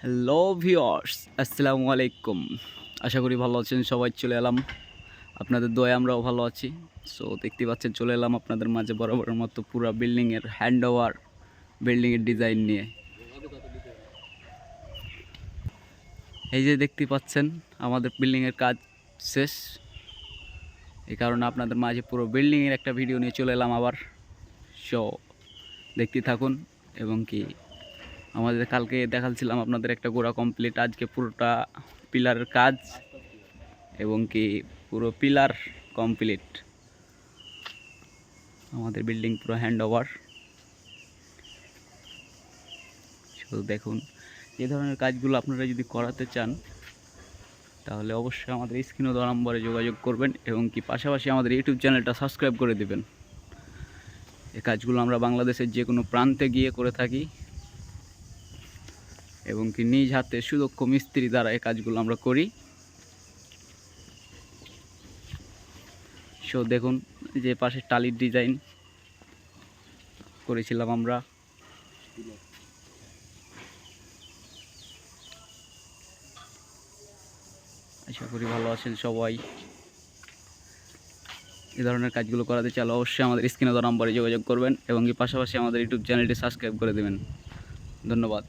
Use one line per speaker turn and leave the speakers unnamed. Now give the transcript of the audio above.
Hello viewers, আসসালামু আলাইকুম। আশা করি ভালো আছেন সবাই। চলে এলাম আপনাদের দোয়ায়, আমরাও ভালো আছি। সো দেখতে পাচ্ছেন, চলে এলাম আপনাদের মাঝে বরাবরের মতো পুরো বিল্ডিংয়ের হ্যান্ড ওভার, বিল্ডিংয়ের ডিজাইন নিয়ে। এই যে দেখতে পাচ্ছেন আমাদের বিল্ডিংয়ের কাজ শেষ, এই কারণে আপনাদের মাঝে পুরো বিল্ডিংয়ের একটা ভিডিও নিয়ে চলে এলাম আবার। সো দেখতে থাকুন। এবং কি আমাদের কালকে দেখাচ্ছিলাম আপনাদের একটা গোড়া কমপ্লিট, আজকে পুরোটা পিলারের কাজ এবং কি পুরো পিলার কমপ্লিট। আমাদের বিল্ডিং পুরো হ্যান্ড ওভার। শুধু দেখুন, এই ধরনের কাজগুলো আপনারা যদি করাতে চান তাহলে অবশ্যই আমাদের স্ক্রিনে দেওয়া নম্বরে যোগাযোগ করবেন এবং কি পাশাপাশি আমাদের ইউটিউব চ্যানেলটা সাবস্ক্রাইব করে দেবেন। এই কাজগুলো আমরা বাংলাদেশের যে কোনো প্রান্তে গিয়ে করে থাকি এবং কি নিজ হাতে সুদক্ষ মিস্ত্রি দ্বারা এই কাজগুলো আমরা করি। সো দেখুন, যে পাশে টালির ডিজাইন করেছিলাম আমরা। আশা করি ভালো আছেন সবাই। এই ধরনের কাজগুলো করাতে চাইলে অবশ্যই আমাদের স্ক্রিনে দেওয়া নম্বরে যোগাযোগ করবেন এবং কি পাশাপাশি আমাদের ইউটিউব চ্যানেলটি সাবস্ক্রাইব করে দেবেন। ধন্যবাদ।